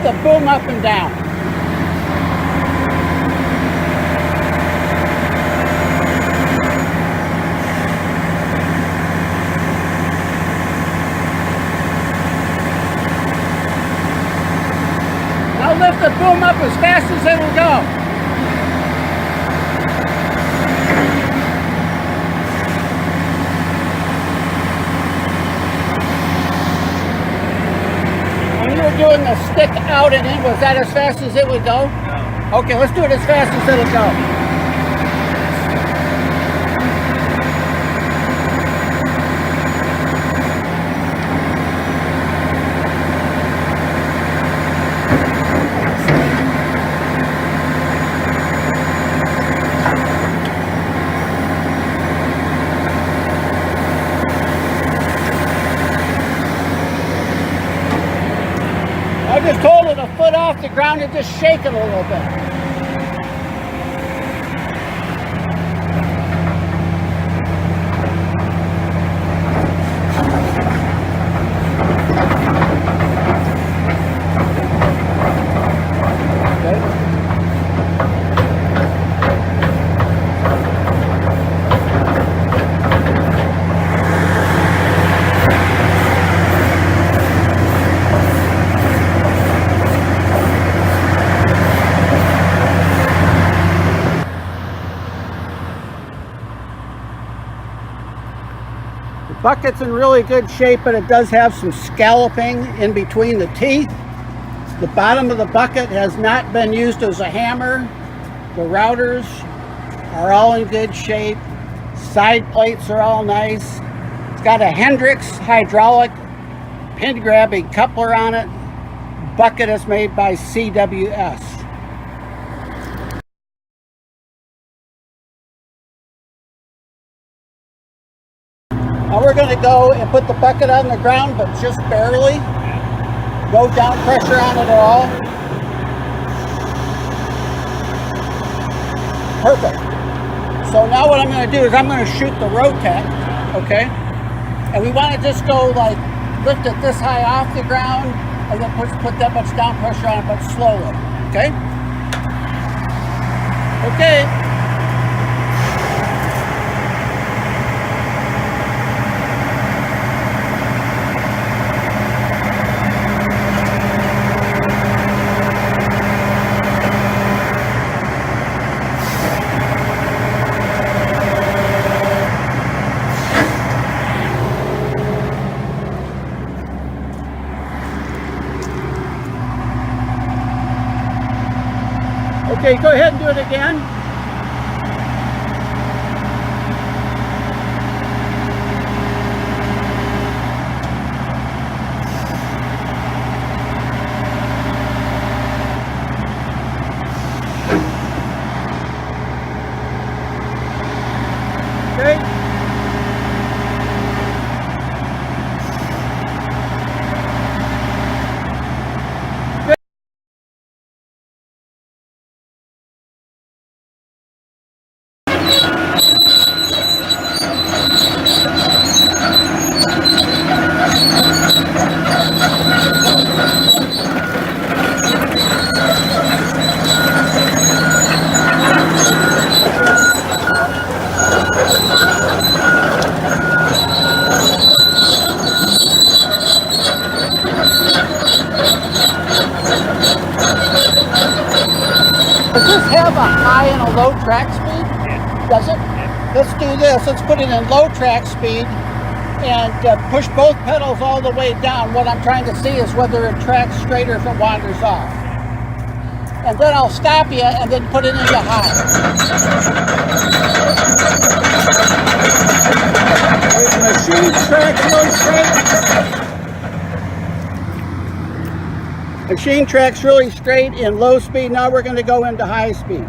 lift the boom up and down. Now lift the boom up as fast as it will go. Doing the stick out and in, was that as fast as it would go? No. Okay, let's do it as fast as it'll go. I just hold it a foot off the ground and just shake it a little bit. Bucket's in really good shape, but it does have some scalloping in between the teeth. The bottom of the bucket has not been used as a hammer. The routers are all in good shape. Side plates are all nice. It's got a Hendrix hydraulic pin grabbing coupler on it. Bucket is made by CWS. Now we're going to go and put the bucket on the ground, but just barely. No down pressure on it at all. Perfect. So now what I'm going to do is I'm going to shoot the Rotec, okay? And we want to just go like lift it this high off the ground and then put that much down pressure on it, but slowly, okay? Okay. Okay, go ahead and do it again. Okay. Does this have a high and a low track speed? Yeah. Does it? Yeah. Let's do this. Let's put it in low track speed and push both pedals all the way down. What I'm trying to see is whether it tracks straight or if it wanders off. And then I'll stop you and then put it into high. The machine tracks really straight. Machine tracks really straight in low speed. Now we're going to go into high speed.